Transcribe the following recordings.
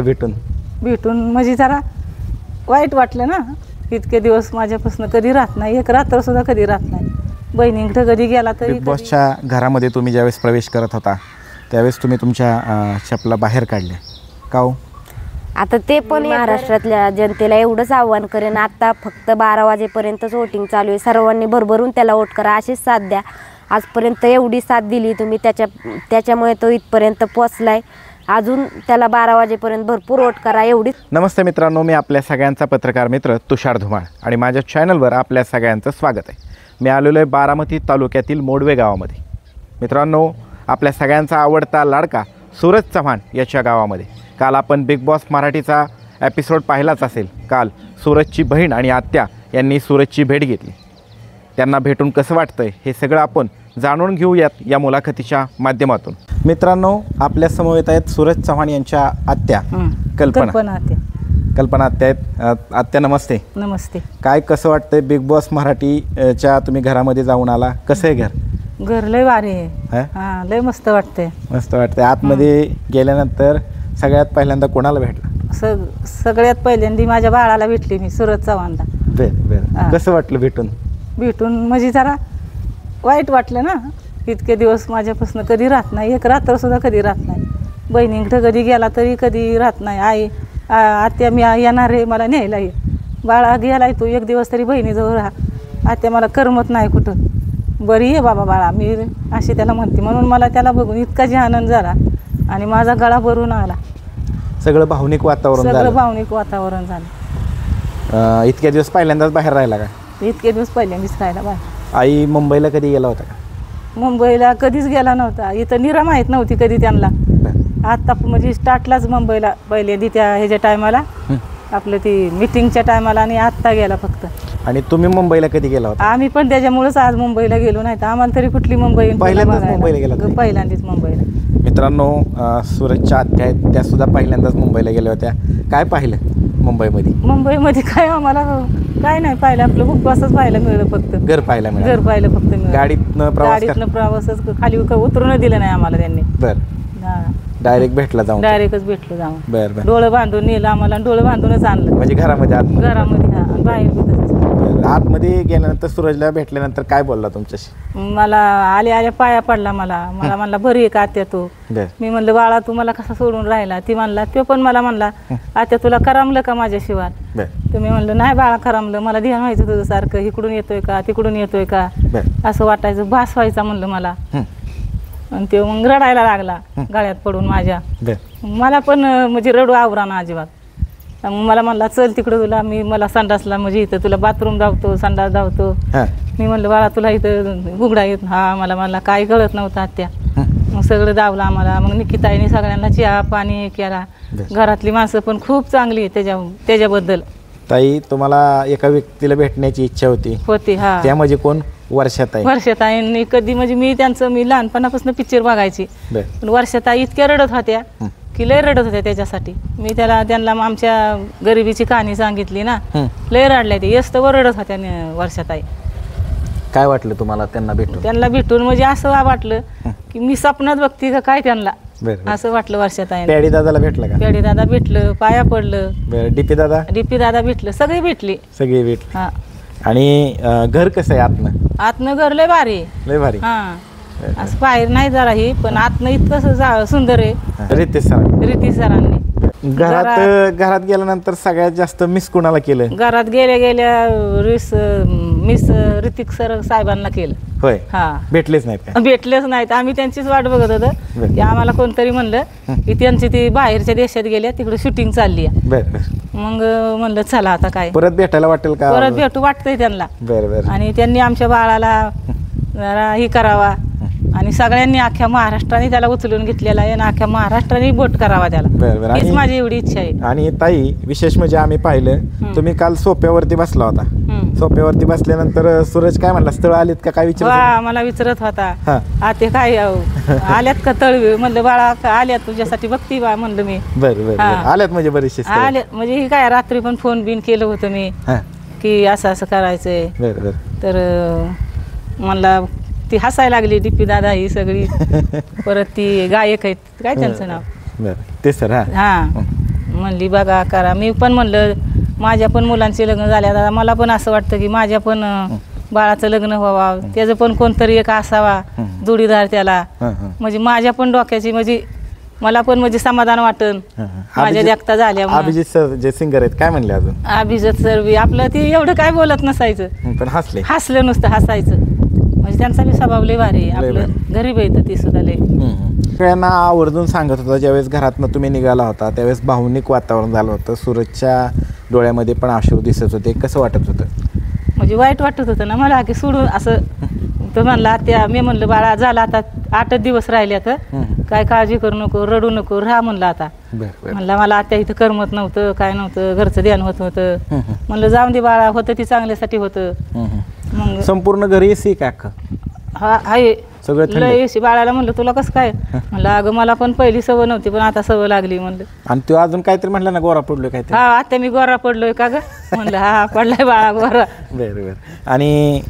वाटलं भेटून म्हणजे जरा वाईट वाटलं ना, इतके दिवस माझ्यापासून कधी राहत नाही, एक रात्र सुद्धा कधी राहत नाही. बहिणीकडे कधी गेला तरी बिग बॉसच्या घरामध्ये तुम्ही ज्यावेळेस प्रवेश करत होता त्यावेळेस तुम्ही तुमच्या चपला बाहेर काढल्या का हो? आता ते पण महाराष्ट्रातल्या जनतेला एवढंच आव्हान करेन, आता फक्त 12 वाजेपर्यंतच वोटिंग चालू आहे, सर्वांनी भरभरून त्याला वोट करा, अशीच साथ द्या. आजपर्यंत एवढी साथ दिली तुम्ही, त्याच्यामुळे तो इथपर्यंत पोचलाय. अजून त्याला 12 वाजेपर्यंत भरपूर वोट करा एवढीच. नमस्ते मित्रांनो, मी आपल्या सगळ्यांचा पत्रकार मित्र तुषार धुमाळ आणि माझ्या चॅनलवर आपल्या सगळ्यांचं स्वागत आहे. मी आलेलो आहे बारामती तालुक्यातील मोडवे गावामध्ये. मित्रांनो, आपल्या सगळ्यांचा आवडता लाडका सूरज चव्हाण याच्या गावामध्ये काल आपण बिग बॉस मराठीचा एपिसोड पाहिलाच असेल. काल सूरजची बहीण आणि आत्या यांनी सूरजची भेट घेतली. त्यांना भेटून कसं वाटतंय हे सगळं आपण जाणून घेऊयात या मुलाखतीच्या माध्यमातून. मित्रांनो, आपल्यासमोर येत आहेत सूरज चव्हाण यांच्या आत्या कल्पना आत्या आहेत. आत्या नमस्ते. नमस्ते. काय कसं वाटतंय बिग बॉस मराठीच्या तुम्ही घरामध्ये जाऊन आला, कसं आहे घर लय भारी आहे. हां, लय मस्त वाटतंय. मस्त वाटतंय. आतमध्ये गेल्यानंतर सगळ्यात पहिल्यांदा कोणाला भेटला? सगळ्यात पहिल्यांदा माझ्या बाळाला भेटली मी, सूरज चव्हाणला. बरं. कसं वाटलं भेटून म्हणजे जरा वाईट वाटलं ना, इतके दिवस माझ्यापासून कधी राहत नाही, एक रात्र सुद्धा कधी राहत नाही. बहिणीकडे कधी गेला तरी कधी राहत नाही. आई आत्या मी येणार आहे, मला न्यायला ये. बाळा गेलाय तू एक दिवस तरी बहिणीजवळ राहा. आत्या मला करमत नाही कुठं, बरी आहे बाबा बाळा, मी अशी त्याला म्हणते. म्हणून मला त्याला बघून इतका जी आनंद झाला आणि माझा गळा भरून आला. सगळं भावनिक वातावरण झालं. इतक्या दिवस पहिल्यांदाच बाहेर राहिला का? इतके दिवस पहिल्यांदाच राहिला बाहेर. आई मुंबईला कधी गेला होता का? मुंबईला कधीच गेला नव्हता. इथं निरा माहीत नव्हती कधी त्यांना. आता म्हणजे स्टार्टलाच मुंबईला पहिल्यांदा त्या ह्याच्या टायमाला, आपलं ती मिटिंगच्या टायमाला, आणि आत्ता गेला फक्त. आणि तुम्ही मुंबईला कधी गेला होता? आम्ही पण त्याच्यामुळेच आज मुंबईला गेलो नाही तर आम्हाला तरी कुठली मुंबई. पहिल्यांदाच मुंबईला गेला? पहिल्यांदाच मुंबईला. मित्रांनो, सूरजच्या आत्या आहेत, त्या सुद्धा पहिल्यांदाच मुंबईला गेल्या होत्या. काय पाहिलं मुंबईमध्ये? काय आम्हाला काय नाही पाहिलं, आपलं बिग बॉसच पाहायला मिळलं फक्त. घर पाहिलं फक्त. गाडीतनं प्रवासच खाली उतरून दिलं नाही आम्हाला त्यांनी. बरं. डायरेक्ट डायरेक्टच भेटलो जाऊन. बरं. डोळं बांधून नेलं आम्हाला, डोळं बांधूनच आणलं. म्हणजे घरामध्ये हा, बाहेर आतमध्ये गेल्यानंतर सूरजला भेटल्यानंतर काय बोलला तुमच्याशी? मला आल्या पाया पडला. मला म्हणला बरी आहे का आत्या तू? मी म्हणलं बाळा तू मला कसा सोडून राहिला? ती म्हणला, तो पण मला म्हणला आत्या तुला करमलं का माझ्याशिवाय? तुम्ही म्हणलं नाही बाळा करमलं, मला ध्यान व्हायचं तुझं सारखं, इकडून येतोय का तिकडून येतोय का असं वाटायचं, भास व्हायचा म्हणलं मला. आणि ते मग रडायला लागला गळ्यात पडून माझ्या. मला पण म्हणजे रडू आवराना अजिबात. मग मला म्हणला चल तिकडं तुला मला संडासला, म्हणजे इथं तुला बाथरूम धावतो, संडास धावतो. मी म्हणलं बाळा तुला इथं गुगडा येत? हा. मला काय कळत नव्हतं आत्या. मग सगळं धावलं आम्हाला. मग निकिताईने सगळ्यांना चहा पाणी केला. घरातली माणसं पण खूप चांगली आहे त्याच्याबद्दल. ताई, तुम्हाला एका व्यक्तीला भेटण्याची इच्छा होती. हा. त्या म्हणजे कोण? वर्षाताईंनी कधी म्हणजे मी लहानपणापासून पिक्चर बघायची, पण वर्षाताई इतक्या रडत होत्या की लय रडत होत्या त्याच्यासाठी. मी त्यांना आमच्या गरिबीची कहाणी सांगितली ना, लय रडल्या ते येस्तवर रडत होत्या वर्षाताई. काय वाटलं तुम्हाला त्यांना भेटून? म्हणजे असं वाटलं की मी स्वप्नात बघते का काय त्यांना, असं वाटलं वर्षाताई. प्याडी दादाला भेटलं का? प्याडी दादा भेटलं, पाया पडलं. डीपी दादा भेटलं, सगळी भेटली. हा. आणि घर कसं आहे आतनं घर लय भारी. हा, असं बाहेर नाही जरा ही, पण आतनं इतकं सुंदर आहे. रितेश सरांनी. घरात गेल्यानंतर सगळ्यात जास्त मिस कोणाला केलं? घरात गेल्या मिस ऋतिक सर साहेबांना केलं. होय. हा. भेटलेच नाहीत. आम्ही त्यांचीच वाट बघत होतो की आम्हाला कोणतरी म्हणलं की त्यांची ती बाहेरच्या देशात गेल्या, तिकडे शूटिंग चालली आहे. मग म्हणलं चला आता काय परत भेटायला वाटेल का? परत भेटू वाटतंय त्यांना. आणि त्यांनी आमच्या बाळाला जरा ही करावा, आणि सगळ्यांनी अख्ख्या महाराष्ट्राने त्याला उचलून घेतलेला आहे, आणि अख्ख्या महाराष्ट्राने बोट करावा त्याला. हीच माझी एवढी इच्छा आहे. आणि ताई, विशेष म्हणजे आम्ही पाहिलं तुम्ही काल सोप्यावरती बसला होता. सोप्यावरती बसल्यानंतर सूरज काय म्हणला, स्थळ आलेत का काय विचारत? मला विचारत होता आते काय आल्यात का तळवे? म्हणलं बाळा आल्यात तुझ्यासाठी बघती बा म्हणलं मी. आल्यात म्हणजे बरेचसे आल्यात म्हणजे ही काय रात्री पण फोन बिन केलं होतं मी की असं करायचंय. तर म्हणला ती हसायला लागली डीपी दादा ही सगळी. परत ती गायक आहेत, काय त्यांचं नाव? ते सर. हा. म्हणली बघा करा. मी पण म्हणलं माझ्या पण मुलांचे लग्न झाले, आता मला पण असं वाटतं की माझ्या पण बाळाचं लग्न व्हावं, त्याचं पण कोणतरी एक असावा जोडीदार त्याला, म्हणजे माझ्या पण डोक्याची म्हणजे मला पण म्हणजे समाधान वाटन माझ्या देखता झाल्या. अभिजित सर जे सिंगर आहेत काय म्हणले अजून? अभिजित सर बी आपलं ती एवढं काय बोलत नसायचं, पण हसले, हसलं नुसतं हसायचं. म्हणजे त्यांचा बी स्वभाव लय भारी आहे, आपलं गरीब येतं ती सुद्धा लय. सगळ्यांना आवर्जून सांगत होता ज्यावेळेस घरातनं तुम्ही निघाला होता त्यावेळेस भावनिक वातावरण झालं होतं, सूरजच्या डोळ्यामध्ये पण अश्रू दिसत होते, कसं वाटत होतं? म्हणजे वाईट वाटत होतं ना मला की सोडून असं. तो म्हणला त्या मी म्हणलं बाळा झाला आता 8 दिवस राहिले तर काय काळजी करू नको, रडू नको, राहा म्हणलं आता. म्हणलं मला आत्या इथं करमत नव्हतं, काय नव्हतं, घरचं ध्यान होत होतं. म्हणलं जाऊन दे बाळा, होतं ती चांगल्यासाठी होतं. मग संपूर्ण घरी एसी का? हा आहे सगळं लय एसी. बाळाला म्हणलं तुला कसं काय? म्हणलं अगं मला पण पहिली सवय नव्हती पण आता सवय लागली म्हणलं. आणि तो अजून काहीतरी म्हणलं ना गोरा पडलोय काहीतरी? हा आता मी गोरा पडलोय का ग? म्हणलं हा पडलाय बाळा गोरा. बरोबर. आणि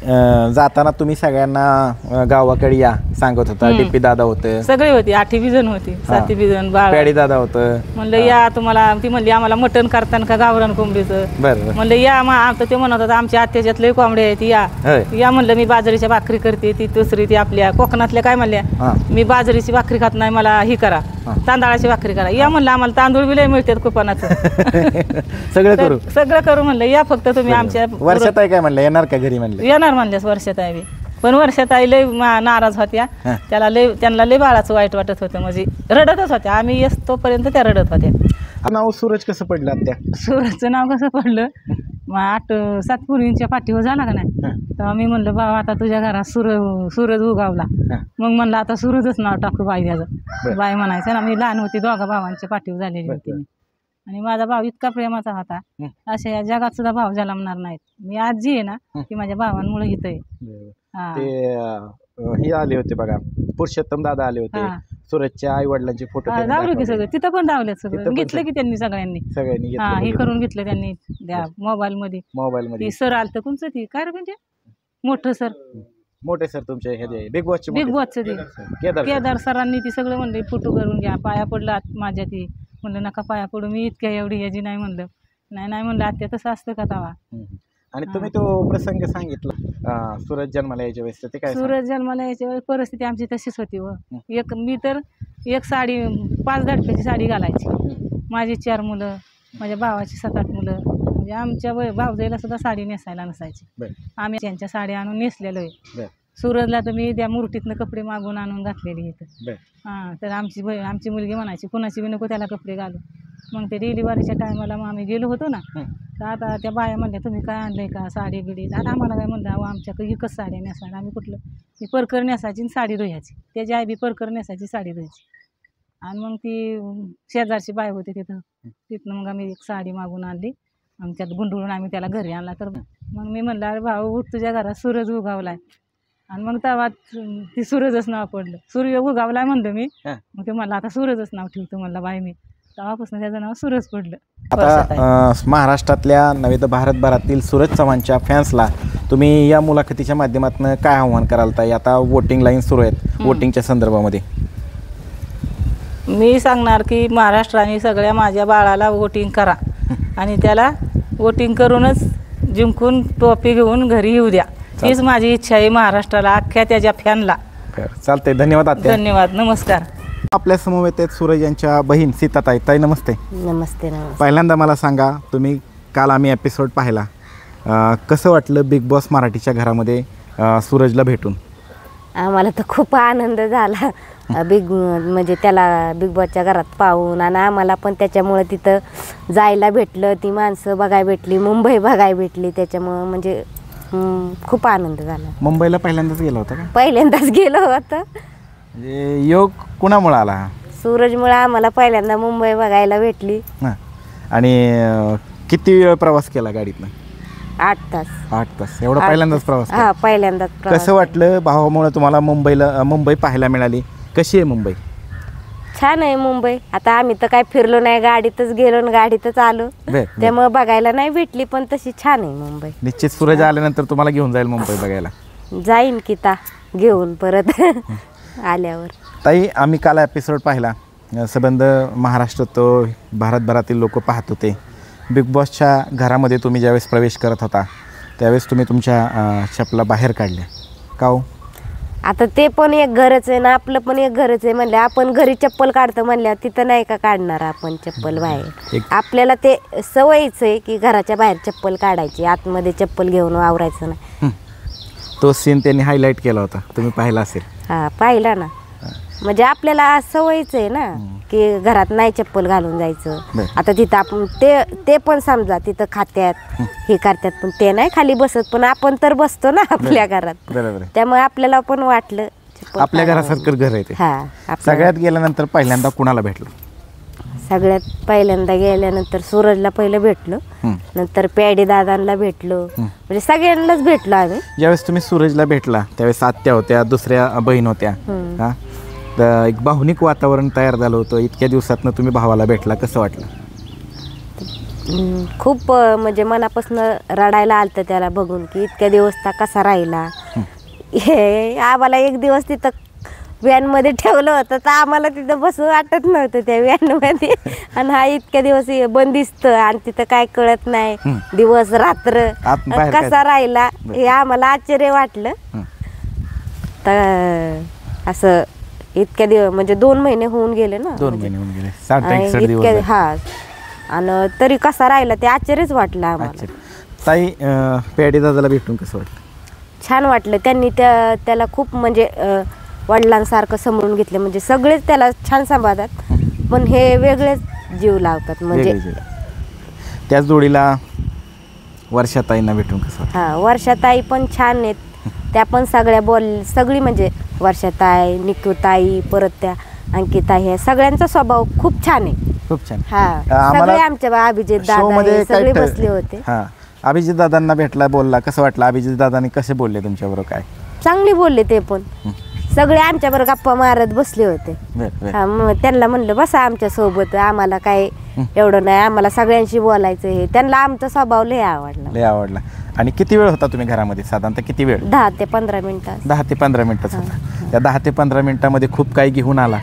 जाताना तुम्ही सगळ्यांना गावाकडे या सांगत होता, टिप्पी दादा होते, सगळे होते, 8 बी जण होती, 7 बी जण, बाळ पॅडी दादा होतं. म्हणलं या तुम्हाला, ती म्हणली आम्हाला मटण करताना का गावरान कोंबडीचं. बरोबर. म्हणलं या आता ते म्हणत होता आमच्या आत्याच्यात लय कोंबड्या आहेत या म्हणलं मी बाजरीच्या भाकरी करते, ती दुसरी ती आपल्या कोकणातल्या काय म्हणल्या मी बाजरीची भाकरी खात नाही, मला ही करा तांदळाची भाकरी करा. या म्हणलं आम्हाला तांदूळ बी लय मिळतात कुपनाचं. सगळं करू म्हणलं या फक्त तुम्ही आमच्या. वर्षात आहे काय म्हणलं येणार का घरी? म्हणलं येणार म्हणल्यास वर्षात आहे. पण वर्षात आई लय नाराज होत्या, त्यांना लय बाळाचं वाईट वाटत होतं, म्हणजे रडतच होत्या. आम्ही येस तोपर्यंत त्या रडत होत्या. नाव सूरज कसं पडलं त्या? सूरजचं नाव कसं पडलं, 8-7 पूर्वींच्या पाठीवर झाला का नाही, तेव्हा मी म्हणलं बाबा आता तुझ्या घरात सूरज उगावला. मग म्हणलं आता सूरजच नाव टाकू बाई त्याचं. बाई म्हणायचं ना, मी लहान होती, 2 भावांच्या पाठीवर झालेली होती मी. आणि माझा भाव इतका प्रेमाचा होता, अशा या जगात सुद्धा भाव जन्मणार नाहीत. मी आज जी आहे ना ती माझ्या भावांमुळे इथं आहे. ते हे आले होते बघा, पुरुषोत्तम दादा आले होते, सूरजच्या आई वडिलांचे फोटो धावले की सगळं, तिथं पण धावल्यात सगळं, घेतलं की त्यांनी सगळ्यांनी हे करून घेतलं त्यांनी त्या मोबाईल मध्ये. सर आलं तर कोणचं ती काय रे म्हणजे मोठं सर, मोठे सर तुमचे हे बिग बॉसचं ते केदार सरांनी ती सगळं म्हणले फोटो करून घ्या. पाया पडला माझ्या ती. म्हणलं नका पाया पडू, मी इतक्या एवढी याची नाही म्हणलं. नाही म्हणलं आत्या तसं असतं का तवा. आणि तुम्ही तो प्रसंग सांगितला सूरज जन्माला यायच्या वेळेस, ते काय? सूरज जन्माला यायच्या वेळेस परिस्थिती आमची तशीच होती. मी तर एक साडी 5 धडक्याची साडी घालायची. माझी 4 मुलं, माझ्या भावाची 7-8 मुलं, म्हणजे आमच्या भावजाईला सुद्धा साडी नेसायला नसायची. आम्ही त्यांच्या साड्या आणून नेसलेलो आहे. सूरजला तर मी त्या मूर्तीतनं कपडे मागून आणून घातलेली इथं. तर आमची मुलगी म्हणायची कुणाची बी नको त्याला कपडे घालू. मग ते डिलिव्हरीच्या टायमाला मग आम्ही गेलो होतो ना, तर आता त्या बाया म्हणल्या तुम्ही काय आणलंय का साडी बिडी. आता आम्हाला काय म्हणलं अहो आमच्याकडे एकच साड्या नेसायला. आम्ही कुठलं मी परकर नेसायची आणि साडी धुयाची, त्याची आई बी परकर नेसायची साडी धुयाची. आणि मग ती शेजारची बाय होती तिथनं मग आम्ही एक साडी मागून आणली आणि त्यात गुंडळून आम्ही त्याला घरी आणला. तर मग मी म्हणलं अरे भाऊ उठ तुझ्या घरात सूरज उगावलाय. आणि मग तेव्हा ती सूरजच नाव पडलं. सूर्य उगावलाय म्हणलं मी, मग ते म्हणलं आता सूरजच नाव ठेवतो म्हणलं बाई मी. तेव्हापासून त्याचं नाव सूरज पडलं. आता महाराष्ट्रातल्या नव्हे तर भारतभरातील सूरज चव्हाणच्या फॅन्सला तुम्ही या मुलाखतीच्या माध्यमातून काय आव्हान कराल? ताई आता वोटिंग लाईन सुरू आहेत, वोटिंगच्या संदर्भामध्ये मी सांगणार की महाराष्ट्राने सगळ्या माझ्या बाळाला वोटिंग करा आणि त्याला वोटिंग करूनच जिंकून ट्रॉफी घेऊन घरी येऊ द्या. हीच माझी इच्छा आहे महाराष्ट्राला, अख्ख्या त्याच्या फॅनला. चालतंय, धन्यवाद आत्या. धन्यवाद, नमस्कार. आपल्या समवेत आहेत सूरज यांच्या बहीण सीताताई. ताई नमस्ते. नमस्ते. पहिल्यांदा मला सांगा, तुम्ही काल आम्ही एपिसोड पाहिला, कसं वाटलं बिग बॉस मराठीच्या घरामध्ये सूरजला भेटून? आम्हाला तर खूप आनंद झाला म्हणजे त्याला बिग बॉसच्या घरात पाहून. आणि आम्हाला पण त्याच्यामुळं तिथं जायला भेटलं, ती माणसं बघायला भेटली, मुंबई बघायला भेटली. त्याच्यामुळं म्हणजे खूप आनंद झाला. मुंबईला पहिल्यांदाच गेला होता का? पहिल्यांदाच गेलो होतं. म्हणजे योग कुणामुळे आला? सूरजमुळे आम्हाला पहिल्यांदा मुंबई बघायला भेटली. आणि किती वेळ प्रवास केला गाडीतनं? 8 तास. 8 तास एवढा पहिल्यांदाच प्रवास? हा, पहिल्यांदाच. कसं वाटलं भावामुळे तुम्हाला मुंबई पाहायला मिळाली? कशी आहे मुंबई? छान आहे मुंबई. आता आम्ही तर काय फिरलो नाही, गाडीतच गेलो आणि गाडीतच आलो, त्यामुळे बघायला नाही भेटली, पण तशी छान आहे मुंबई. निश्चित सूरज आल्यानंतर तुम्हाला घेऊन जाईल मुंबई बघायला? जाईन की घेऊन परत आल्यावर. ताई आम्ही काल एपिसोड पाहिला, संबंध महाराष्ट्र तो भारतभरातील लोक पाहत होते. बिग बॉसच्या घरामध्ये तुम्ही ज्यावेळेस प्रवेश करत होता त्यावेळेस तुम्ही तुमच्या चपला बाहेर काढल्या का हो? आता ते पण एक घरच आहे ना, आपलं पण एक घरच आहे. म्हणलं आपण घरी चप्पल काढतो म्हणल्या तिथं नाही का काढणार आपण चप्पल बाहेर. आपल्याला ते सवयीच आहे की घराच्या बाहेर चप्पल काढायची, आतमध्ये चप्पल घेऊन वावरायचं नाही. तो सीन त्यांनी हायलाईट केला होता, तुम्ही पाहिला असेल. हा पाहिला ना. म्हणजे आपल्याला सवयीच आहे ना की घरात नाही चप्पल घालून जायचं. आता तिथं आपण ते पण समजा तिथं खात्यात हे करतात पण ते नाही खाली बसत, पण आपण तर बसतो ना आपल्या घरात. त्यामुळे आपल्याला पण वाटलं आपल्या घरासारखं घर आहे ते. हा. सगळ्यात गेल्यानंतर पहिल्यांदा कुणाला भेटलो? सगळ्यात पहिल्यांदा गेल्यानंतर सूरजला पहिलं भेटलो, नंतर प्याडी दादांना भेटलो, म्हणजे सगळ्यांनाच भेटलो आम्ही. ज्यावेळेस तुम्ही सूरजला भेटला त्यावेळेस आत्या होत्या, दुसऱ्या बहीण होत्या. हा, तर एक भावनिक वातावरण तयार झालं होतं. इतक्या दिवसातनं तुम्ही भावाला भेटला, कसं वाटलं? खूप म्हणजे मनापासून रडायला आलतं त्याला बघून की इतक्या दिवस कसा राहिला. हे आम्हाला एक दिवस तिथं व्हॅनमध्ये ठेवलं होतं तर आम्हाला तिथं बसू वाटत नव्हतं त्या व्हॅनमध्ये. आणि हा इतक्या दिवस बंदिस्त आणि तिथं काय कळत नाही, दिवस रात्र कसा राहिला हे आम्हाला आश्चर्य वाटलं. तर असं इतक्या दिवस म्हणजे 2 महिने होऊन गेले ना. 2 महिने होऊन गेले इतक्या. हा, आणि तरी कसा राहिला ते आश्चर्यच वाटलं आम्हाला. ताई, प्याडी दादाला भेटून कसं वाटलं? छान वाटलं. त्यांनी त्याला खूप म्हणजे वडिलांसारखं सांभाळून घेतलं. म्हणजे सगळेच त्याला छान सांभाळतात पण हे वेगळेच जीव लावतात. म्हणजे त्याच जोडीला वर्षाताईंना भेटून कसं वाटलं? हा, वर्षाताई पण छान आहेत. त्या पण सगळ्या सगळी म्हणजे वर्षाताई, निकूताई, परत त्या अंकिता, हे सगळ्यांचा स्वभाव खूप छान आहे. खूप छान. हा, सगळे आमच्या अभिजित दादा सगळे बसले होते. हा, अभिजित दादांना भेटला, बोलला, कसं वाटलं? अभिजित दादांनी कसे बोलले तुमच्याबरोबर? काय चांगले बोलले ते पण. सगळे आमच्याबरोबर गप्पा मारत बसले होते. हा, मग त्यांना म्हणलं बसा आमच्या सोबत, आम्हाला काय एवढं नाही, आम्हाला सगळ्यांशी बोलायचं. हे त्यांना आमचा स्वभाव लय आवडला. आणि किती वेळ होता तुम्ही घरामध्ये? साधारणतः किती वेळ? 10 ते 15 मिनिटं. 10 ते 15 मिनिटच होता. त्या 10 ते 15 मिनिटामध्ये खूप काही घेऊन आला,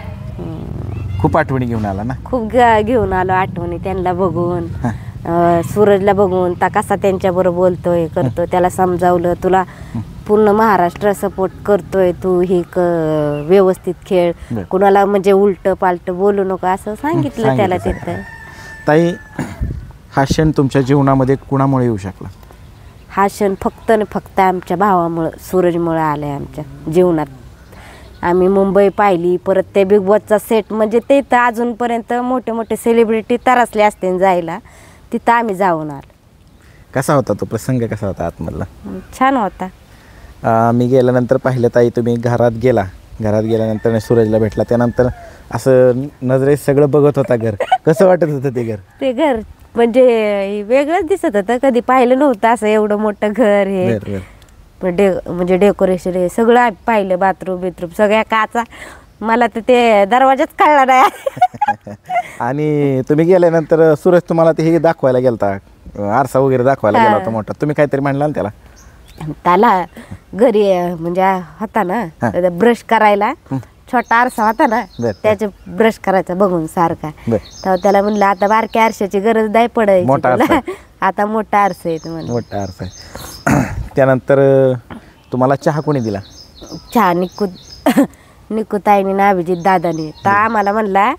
खूप आठवणी घेऊन आला ना? खूप घेऊन आलो आठवणी त्यांना बघून, सूरजला बघून कसा त्यांच्याबरोबर बोलतोय करतोय. त्याला समजावलं तुला पूर्ण महाराष्ट्र सपोर्ट करतोय, तू ही व्यवस्थित खेळ, कुणाला म्हणजे उलट पालट बोलू नको असं सांगितलं त्याला तिथं. ताई, हा क्षण तुमच्या जीवनामध्ये कुणामुळे येऊ शकला? हा क्षण फक्त आणि फक्त आमच्या भावामुळं, सूरजमुळं आलाय आमच्या जीवनात. आम्ही मुंबई पाहिली, परत ते बिग बॉसचा सेट, म्हणजे ते तर अजूनपर्यंत मोठे मोठे सेलिब्रिटी तरसले असते जायला, तिथं आम्ही जाऊन आलो. कसा होता तो प्रसंग? कसा होता आतमधला? छान होता. मी गेल्यानंतर पाहिलं ताई, तुम्ही घरात गेल्यानंतर सूरजला भेटला, त्यानंतर असं नजरेत सगळं बघत होता घर. कसं वाटत होतं ते घर? ते घर म्हणजे वेगळंच दिसत होतं, कधी पाहिलं नव्हतं असं एवढं मोठं घर. हे म्हणजे डेकोरेशन हे सगळं आम्ही पाहिलं, बाथरूम बिथरूम सगळ्या काचा. मला तर ते दरवाजाच कळला नाही. आणि तुम्ही गेल्यानंतर सूरज तुम्हाला ते हे दाखवायला गेलता, आरसा वगैरे दाखवायला गेला होता मोठा, तुम्ही काहीतरी म्हणला ना त्याला घरी म्हणजे होता ना ब्रश करायला, छोटा आरसा होता ना, त्याचे ब्रश करायचा बघून सारखा. तर त्याला म्हणलं आता बारक्या आरशाची गरज नाही पडायची, आता मोठा आरसा आहे. मोठा आरसा आहे. त्यानंतर तुम्हाला चहा कोणी दिला? चहा निकूताईने ना अभिजित दादाने. तर आम्हाला म्हणला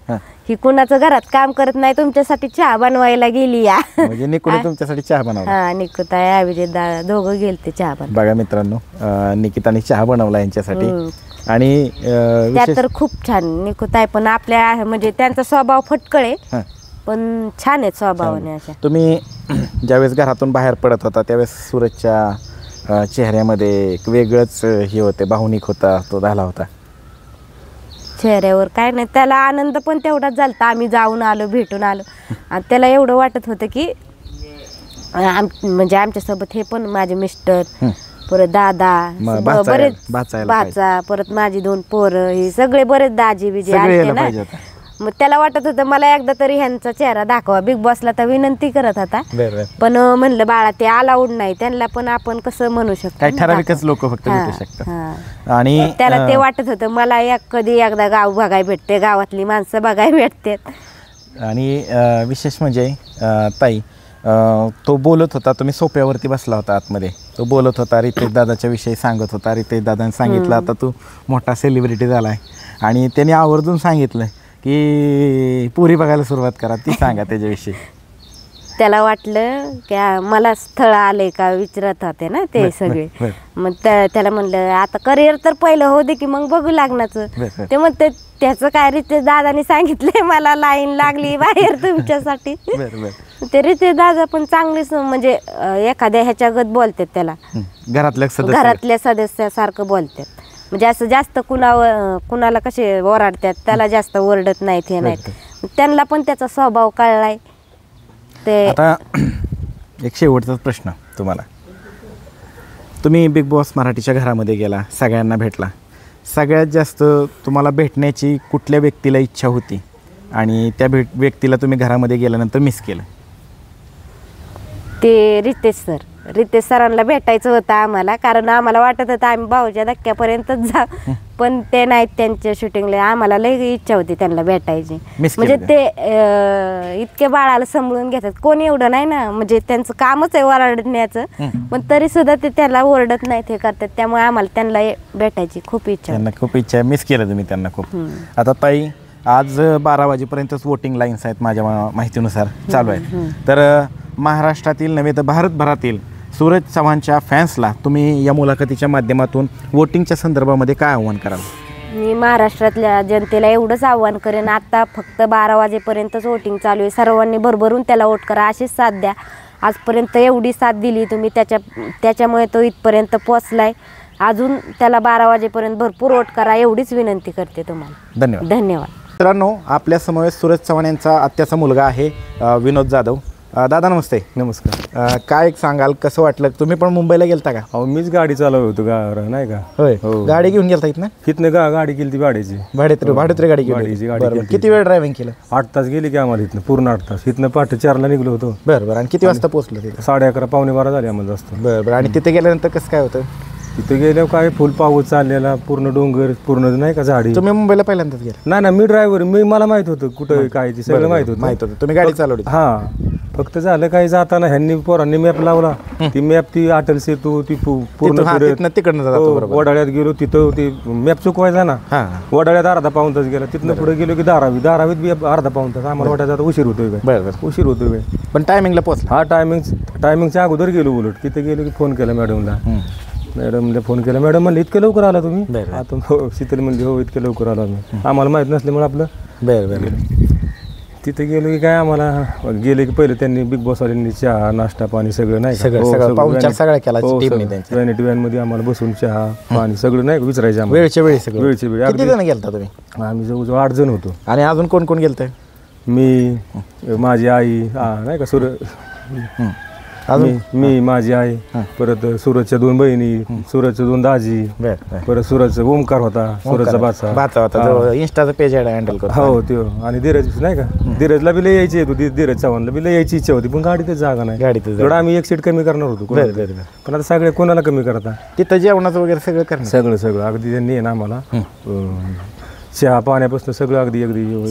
ही कुणाचं घरात काम करत नाही, तुमच्यासाठी चहा बनवायला गेली या. म्हणजे निकूने तुमच्यासाठी चहा बनवला? हा, निकूताई अभिजित दादा दोघं गेलते चहा बनवायला. बघा मित्रांनो, निकिताने चहा बनवला यांच्यासाठी. आणि त्या तर खूप छान. निकूताई पण आपल्या म्हणजे त्यांचा स्वभाव फटकळ आहे पण छान आहे स्वभावाने. अशा तुम्ही ज्यावेळेस घरातून बाहेर पडत होता त्यावेळेस सूरजच्या चेहऱ्यामध्ये एक वेगळंच हे होते, भावनिक होता, तो झाला होता चेहऱ्यावर. काय नाही, त्याला आनंद पण तेवढाच झाला. आम्ही जाऊन आलो, भेटून आलो, आणि त्याला एवढं वाटत होतं की म्हणजे आमच्यासोबत हे पण माझे मिस्टर, परत दादा, बरेच भाचा, परत माझी 2 पोरं, हे सगळे बरेच दाजी बिजी आले ना. मग त्याला वाटत होतं मला एकदा तरी ह्यांचा चेहरा दाखवा. बिग बॉसला तर विनंती करत होता, पण म्हणलं बाळा ते अलाउड नाही, त्यांना पण आपण कसं म्हणू शकतो, काही ठराविकच लोक फक्त भेटू शकतात. आणि त्याला ते वाटत होतं मला कधी एकदा गाव बघायला भेटते, गावातली माणसं बघायला भेटतात. आणि विशेष म्हणजे ताई, तो बोलत होता, तुम्ही सोप्यावरती बसला होता आतमध्ये, तो बोलत होता रितेश दादाच्या विषयी सांगत होता. रितेश दादाने सांगितलं आता तू मोठा सेलिब्रिटी झाला आहे, आणि त्याने आवर्जून सांगितलं की पुरी बघायला सुरुवात करा. ती सांगा त्याच्याविषयी. त्याला वाटलं की मला स्थळ आले का विचारत होते ना ते सगळे. मग त्याला म्हणलं आता करिअर तर पहिलं होऊ दे की मग बघू लागण्याचं. ते म्हणते त्याचं काय रितेश दादाने सांगितलंय मला लाईन लागली बाहेर तुमच्यासाठी. ते रितेश दादा पण चांगलीच म्हणजे एखाद्या ह्याच्यागत बोलतात त्याला, घरातल्या सदस्यासारखं बोलतात. म्हणजे असं जास्त कुणाला कसे ओरडतात त्याला जास्त ओरडत नाहीत हे नाहीत. त्यांना पण त्याचा स्वभाव कळलाय. ते आता एक शेवटचाच प्रश्न तुम्हाला. तुम्ही बिग बॉस मराठीच्या घरामध्ये गेला, सगळ्यांना भेटला, सगळ्यात जास्त तुम्हाला भेटण्याची कुठल्या व्यक्तीला इच्छा होती आणि त्या व्यक्तीला तुम्ही घरामध्ये गेल्यानंतर मिस केलं? ते रितेश सरांना भेटायचं होतं आम्हाला, कारण आम्हाला वाटत होतं आम्ही भाऊच्या धक्क्यापर्यंतच जा, पण ते नाहीत त्यांच्या शूटिंगला. आम्हाला लई इच्छा होती त्यांना भेटायची. म्हणजे ते इतके बाळाला सांभाळून घेतात, कोणी एवढं नाही ना, म्हणजे त्यांचं कामच आहे ओरडण्याचं, पण तरी सुद्धा ते त्याला ओरडत नाहीत हे करतात. त्यामुळे आम्हाला त्यांना भेटायची खूप इच्छा, त्यांना खूप इच्छा आहे. मिस केलं तुम्ही त्यांना खूप. आता ताई, आज 12 वाजेपर्यंतच वोटिंग लाईन्स आहेत माझ्या माहितीनुसार चालू आहेत. तर महाराष्ट्रातील नव्हे तर भारतभरातील सूरज चव्हाणच्या फॅन्सला तुम्ही या मुलाखतीच्या माध्यमातून वोटिंगच्या संदर्भामध्ये काय आव्हान कराल? मी महाराष्ट्रातल्या जनतेला एवढंच आव्हान करेन, आता फक्त 12 वाजेपर्यंतच वोटिंग चालू आहे, सर्वांनी भरभरून त्याला वोट करा, अशीच साथ द्या. आजपर्यंत एवढी साथ दिली तुम्ही, त्याच्यामुळे तो इथपर्यंत पोचलाय. अजून त्याला 12 वाजेपर्यंत भरपूर वोट करा एवढीच विनंती करते तुम्हाला. धन्यवाद. मित्रांनो, आपल्या समोर सूरज चव्हाण यांचा आत्याचा मुलगा आहे विनोद जाधव. दादा नमस्ते. नमस्कार. काय सांगाल, कसं वाटलं? तुम्ही पण मुंबईला गेलता का? अहो मीच गाडी चालवत होतो नाही का? होय. गाडी घेऊन गेलता इथनं गाडी केली ती भाड्याची भाडोत्री गाडी घेऊन. किती वेळ ड्रायव्हिंग केलं? 8 तास गेली की आम्हाला इथनं, पूर्ण 8 तास. इथनं पहाटे 4ला निघलो होतो. बरं. आणि किती वाजता पोहोचलो तिथे? 11:30 पावणे 12 झाले आम्हाला जास्त. बरं. आणि तिथे गेल्यानंतर कसं काय होतं? तिथे गेल्यावर काय फुल पाऊस चाललेला, पूर्ण डोंगर, पूर्ण नाही का झाडी. तुम्ही मुंबईला पहिल्यांदाच गेला? नाही, मी ड्रायव्हर, मला माहित होतं कुठं काय ते सगळं माहित होतं. तुम्ही गाडी चालवली? हा. फक्त झालं काही जाताना ह्यांनी पोरांनी मॅप लावला, ती मॅप ती अटल सेतू ती पूर्ण तिकडनं वडाळ्यात गेलो, तिथं ती मॅप चुकवायचा ना. वडाळ्यात अर्धा पाऊण तास गेला, तिथनं पुढे गेलो की धारावीत बी अर्धा पाऊण तास. आम्हाला वाटायचा उशीर होतोय काय. बरं. उशीर होतोय पण टायमिंगला पोहोचला? हा, टायमिंगच्या अगोदर गेलो. उलट तिथे गेलो की फोन केला मॅडमला फोन केला. मॅडम म्हणलं इतकं लवकर आला तुम्ही? आता शीतल म्हणजे हो इतकं लवकर आला मी, आम्हाला माहित नसल्यामुळे आपलं. बरं. तिथे गेलो की काय आम्हाला गेले की पहिले त्यांनी बिग बॉस वाल्यांनी चहा नाश्ता पाणी सगळं नाही व्हॅनिटी व्हॅन मध्ये आम्हाला बसून चहा पाणी सगळं नाही विचारायचं वेळच्या वेळी. किती जण गेलता तुम्ही? आम्ही जवळजवळ 8 जण होतो. आणि अजून कोण कोण गेलत? मी, माझी आई नाही का, मी माझी आई, परत सूरजच्या 2 बहिणी, सूरजच्या 2 दाजी, परत सूरजचा ओमकार होता, सूरजचा बाचा होता, इंस्टाचं पेज हँडल करतो. हो तो. आणि धीरज नाही का, धीरजला बी लय यायची होती, धीरज चव्हाणला बी लय यायची इच्छा होती, पण गाडीतच जागा नाही. गाडीत आम्ही 1 सीट कमी करणार होतो, पण आता सगळे कोणाला कमी करता. तिथं जेवणाचं वगैरे सगळं करणार? सगळं अगदी त्यांनी आहे ना आम्हाला चहा पाण्यापासून सगळं अगदी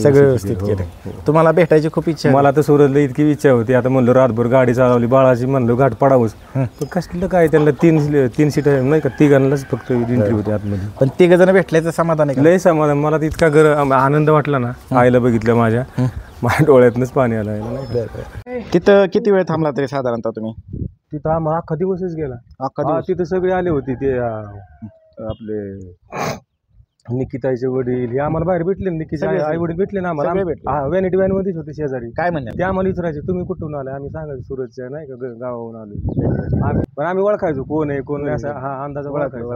सगळं व्यवस्थित केलं. तुम्हाला भेटायची खूप इच्छा? मला तर सूरजला इतकी इच्छा होती. आता म्हणलं रातभर गाडी चालवली बाळाची, म्हणलं घाट पडावंच, पण कसलं काय त्यांना 3 सीट नाही का, तिघांनाच फक्त एंट्री होती आतमध्ये. पण 3 जण भेटल्याचं समाधान आहे? लय समाधान. मला इतका आनंद वाटला ना, आईला बघितलं माझ्या डोळ्यातनंच पाणी आलं. तिथं किती वेळ थांबला तरी साधारणतः तुम्ही? तिथं आम्हाला अख्खा दिवसच गेला. तिथं सगळे आले होते, ते आपले निकिताचे वडील हे आम्हाला बाहेर भेटले, निकिता आई वडील भेटले ना आम्हाला. व्हॅनिटी व्हॅन मध्येच होते शेजारी. काय म्हणले ते आम्हाला विचारायचे तुम्ही कुठून आले, आम्ही सांगायचो सूरजच्या नाही का गावाहून आलो. पण आम्ही ओळखायचो कोण आहे कोण नाही, असा अंदाजा ओळखायचो.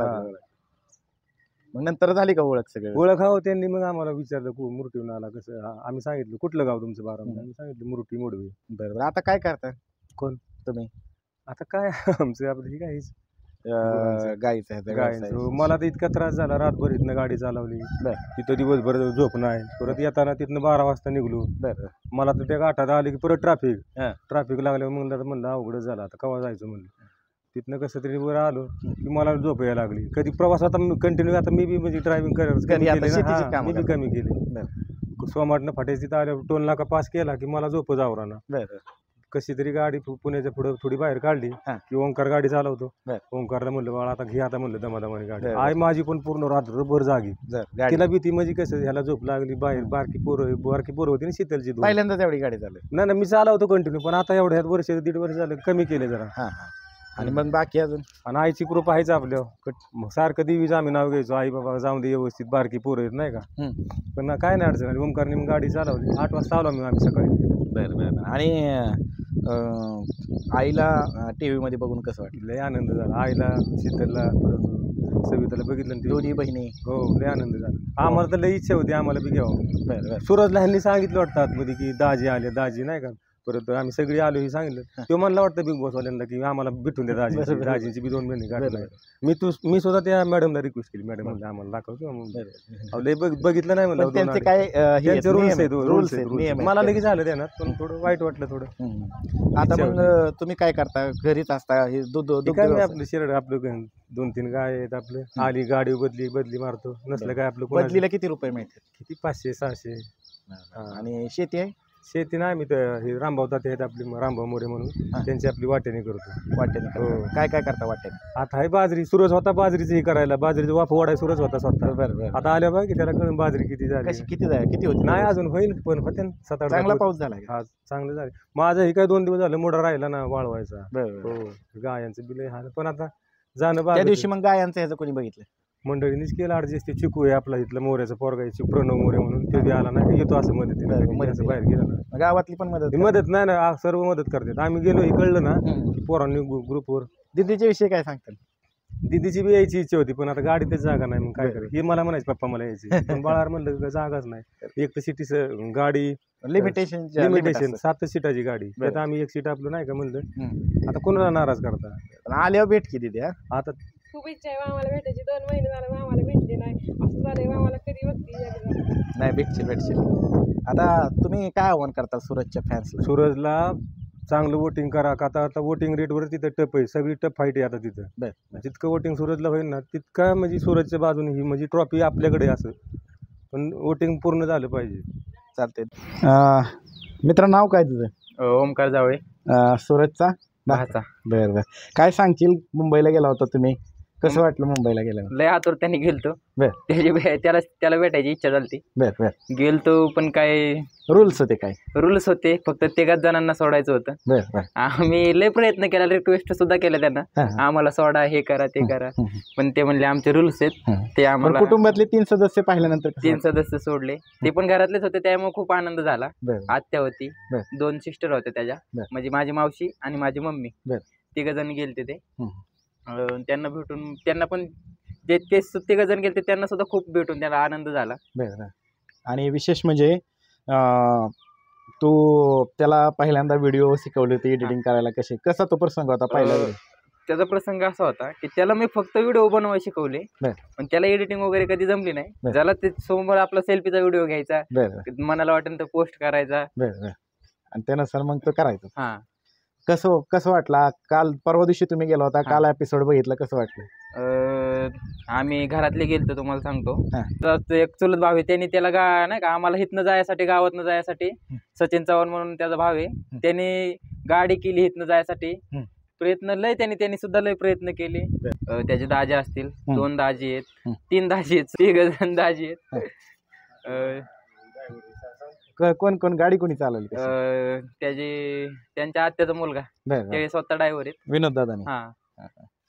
मग नंतर झाली का ओळख? सगळं ओळख. हो, त्यांनी मग आम्हाला विचारलं मुरटीहून आला कसं. आम्ही सांगितलं कुठलं गाव तुमचं बारामती, आम्ही सांगितलं मुरटी मोडवे. बरोबर. आता काय करता? कोण? तुम्ही? आता काय आमचं आपलं ही काहीच गाईचा ह्याचा व्यवसाय. गायचं मला तर इतका त्रास झाला, रातभर इथनं गाडी चालवली, बर तिथं दिवसभर झोप नाही, परत येताना तिथनं 12 वाजता निघलो. बर मला तर त्या गाठात आले की परत ट्रॅफिक हा. लागल्यावर म्हणलं अवघडच झालं, आता केव्हा जायचं म्हणलं. तिथनं कसं तरी वर आलो की मला झोप यायला लागली. कधी प्रवास आता कंटिन्यू, आता मी बी म्हणजे ड्रायव्हिंग घरी आता शेतीची कामं मी बी कमी केली. बर सोमाटनं फाट्याची तिथं आल्यावर टोल नाका पास केला की मला झोपच आवराना. बर कशी तरी गाडी पुण्याच्या पुढे थोडी बाहेर काढली हा. की ओंकार गाडी चालवतो. बर. ओंकारला म्हणलं बाळा आता घे, आता म्हणलं दमादमाने गाडी. बर. आई माझी पण पूर्ण रात्रभर जागी. जर गाडी तिला भीती म्हणजे कसं, ह्याला झोप लागली, बाहेर बारकी पोरं होती ना शीतलची दोन. पहिल्यांदाच एवढी गाडी चालू. नाही मी चालवतो कंटिन्यू, पण आता एवढ्यात वर्ष 1.5 वर्ष झालं कमी केले जरा. हा हा. आणि मग बाकी अजून आणि आईची कृपा आहेच आपल्यावर. मग सारखं देवीचं आम्ही नाव घ्यायचो, आई बाबा जाऊन दे व्यवस्थित, बारकी पोरं येत नाही का. पण काय नाही अडचण आली. ओंकारने मग गाडी चालवली. 8 वाजता आलो आम्ही सकाळी. बरं बरं. आणि आईला टीव्ही मध्ये बघून कसं वाटलं? लय आनंद झाला. आईला, शीतलला, परत सविताला बघितलं ना ते. दोन्ही बहिणी. हो लय आनंद झाला. आम्हाला तर लय इच्छा होती आम्हाला बी घ्यावं. बरं बरं सूरजला ह्यांनी सांगितलं वाटतं आतमध्ये की दाजी आले, दाजी नाही का. परत आम्ही सगळी आलो हे सांगितलं. तो म्हणला वाटतं बिग बॉस वाल्यांना की आम्हाला भेटून द्या दाजी, दाजींची बी 2 महिने गाडी नाही. मी सुद्धा त्या मॅडमला रिक्वेस्ट केली, मॅडम म्हणलं आम्हाला दाखवतो. लय बघितलं नाही म्हणलं. त्यांचे काय त्यांचे रूल्स आहेत, रूल्स आहेत. मला लगेच झालं त्यानं, पण थोडं वाईट वाटलं थोडं. आता मग तुम्ही काय करता? घरीच असता? हे दूध काय नाही, आपलं शिरड, आपलं 2-3 गाय आहेत. आपलं आली गाडी बदली मारतो, नसलं काय आपलं बदलीला किती रुपये मिळतात? किती 500-600. आणि शेती आहे? शेती नाही, मी तर हे रामभाऊ ताते आहेत आपली, रामभाऊ मोरे म्हणून, त्यांची आपली वाट्याने करतो. वाटेने काय काय करता वाटेने? आता आहे बाजरी. सूरज होता बाजरीचं हे करायला, बाजरीचं वाफ वाढाय सूरज होता स्वतः. बरं बरं. आता आल्या बघ की त्याला कळून बाजरी किती झाली. किती होती? नाही अजून होईल, पण होते ना 7-8. चांगला पाऊस झाला का? हा चांगलं झालं. माझं हे काय 2 दिवस झालं मोडा राहिला ना वाळवायचा. बरं. हो गायांचं बिल हाल, पण आता जाणं त्या दिवशी मग गायांचं ह्याचं कोणी बघितलं? मंडळीनेच केलं ऍडजस्ट. ते चिकू आहे आपला इथला मोऱ्याचा पोरगा आहे, प्रणव मोरे म्हणून, ते बी आला नाही, येतो असं मदतीने, असं बाहेर गेलं ना. गावातली पण मदत नाही ना, सर्व मदत करतात. आम्ही गेलो, हे कळलं ना की पोरांनी ग्रुपवर. दिदीच्या विषयी काय सांगतात? दिदीची बी यायची इच्छा होती, पण आता गाडीतच जागा नाही, मग काय करायचं. हे मला म्हणायचं पप्पा मला यायची, पण बाळार म्हणलं जागाच नाही. एक तर सिटीचं गाडी लिमिटेशन 7 सीटाची गाडी, त्यात आम्ही 1 सीट आपलं नाही का म्हणलं. आता कोणाला नाराज करता? आल्यावर भेट की दिदी. आता खूप इच्छा आहे मामाला भेटायची. 2 महिने झाले मामाला भेटले नाही. असं झालंय मामाला कधी बघते. नाही भेटशील. आता तुम्ही काय आव्हान करता सूरजच्या फॅन्सला? सूरजला चांगलं वोटिंग करा, का आता वोटिंग रेटवर तिथं टप आहे, सगळी टप फाईट आहे आता तिथं. जितकं वोटिंग सूरजला होईल ना, तितका म्हणजे सूरजच्या बाजूने ही म्हणजे ट्रॉफी आपल्याकडे असं, पण वोटिंग पूर्ण झालं पाहिजे. चालते. मित्र नाव काय तुझं? ओमकार जावळे, सूरजचा भाचा. बरं बरं. काय सांगशील? मुंबईला गेला होता तुम्ही, कसं वाटलं मुंबईला गेल्यावर? लय आतुरतेने गेलतो. बर. त्याला भेटायची इच्छा झाली. बर. गेलतो, पण काय रूल्स होते? काय रूल्स होते? फक्त 3 जणांना सोडायचं होतं. बर. आम्ही लय प्रयत्न केला, रिक्वेस्ट सुद्धा केल्या त्यांना, आम्हाला सोडा, हे करा, ते करा, पण ते म्हणले आमचे रूल्स आहेत, ते आम्हाला. कुटुंबातले 3 सदस्य पाहिल्यानंतर 3 सदस्य सोडले, ते पण घरातलेच होते, त्यामुळे खूप आनंद झाला. आत्या होती, 2 सिस्टर होत्या त्याच्या, म्हणजे माझी मावशी आणि माझी मम्मी, 3 जण गेलते ते. त्यांना भेटून, त्यांना पण जे ते 3 जण गेले त्यांना सुद्धा खूप भेटून त्याला आनंद झाला. बरं. आणि विशेष म्हणजे तू त्याला पहिल्यांदा व्हिडिओ शिकवले होते एडिटिंग करायला, कसा तो प्रसंग होता पहिला? त्याचा प्रसंग असा होता की त्याला मी फक्त व्हिडिओ बनवायला शिकवले, पण त्याला एडिटिंग वगैरे कधी जमली नाही. ज्याला ते समोर आपला सेल्फीचा व्हिडिओ घ्यायचा, मनाला वाटेल तर पोस्ट करायचा, आणि त्यानुसार मग तो करायचा. हा. कसं वाटला? काल परवा दिवशी तुम्ही गेला होता, काल एपिसोड बघितला, कसं वाटलं? आम्ही घरातले गेलतो, तुम्हाला सांगतो. तर एक चुलत भाव आहे, त्यांनी त्याला नाही का आम्हाला इथनं जायसाठी, गावातनं जायसाठी, सचिन चव्हाण म्हणून त्याचा भाव आहे, त्यांनी गाडी केली इथनं जायसाठी. प्रयत्न लय त्यांनी सुद्धा लय प्रयत्न केले. त्याचे दाजी असतील, 2 दाजी आहेत, 3 दाजी आहेत, 3 जण दाजी आहेत. कोण गाडी कोणी चालवली? त्यांच्या आत्याचा मुलगा, ते स्वतः ड्रायव्हर आहेत, विनोद दादानी. हा,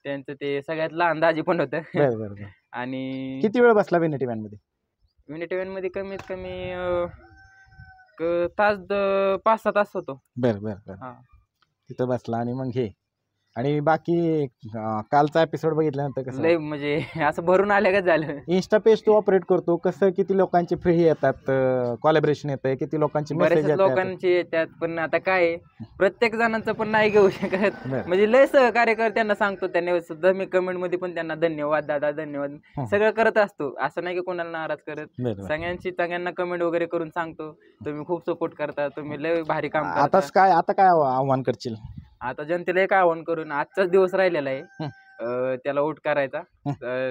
त्यांचं ते सगळ्यात लहान दाजी पण होतं. आणि किती वेळ बसला विनिटी व्हॅन मध्ये? विनिटी व्हॅन मध्ये कमीत कमी 5-6 तास होतो. बरं. तिथं बसला आणि मग हे आणि बाकी कालचा एपिसोड बघितल्यानंतर कसं लय म्हणजे असं भरून आल्या का झालं. इंस्टा पेज तू ऑपरेट करतो, कसं किती लोकांचे फ्री येतात, कोलॅबरेशन येतंय, किती लोकांचे मेसेज बरेच येतात? लोकांचे येतात, पण आता काय आहे, प्रत्येक जणांचं पण नाही घेऊ शकत. बरं. म्हणजे लय सहकार्य कर त्यांना सांगतो, त्यांनी सुद्धा मी कमेंट मध्ये पण त्यांना धन्यवाद दादा धन्यवाद सगळं करत असतो. असं नाही की कोणाला नाराज करत. बरं. सगळ्यांना कमेंट वगैरे करून सांगतो, तुम्ही खूप सपोर्ट करता, तुम्ही लय भारी काम आता करता. आता काय आव्हान करशील? आता जनतेला एक आवाहन करून, आजचाच दिवस राहिलेला आहे त्याला वोट करायचा.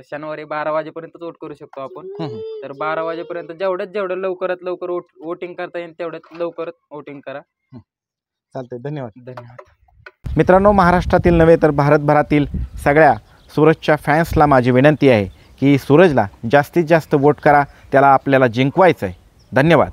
शनिवारी 12 वाजेपर्यंत वोट करू शकतो आपण. तर 12 वाजेपर्यंत जेवढं लवकरात लवकर वोटिंग करता येईल तेवढ्यात लवकर वोटिंग करा. चालतंय, धन्यवाद. धन्यवाद. मित्रांनो, महाराष्ट्रातील नव्हे तर भारतभरातील सगळ्या सूरजच्या फॅन्सला माझी विनंती आहे की सूरजला जास्तीत जास्त वोट करा, त्याला आपल्याला जिंकवायचं आहे. धन्यवाद.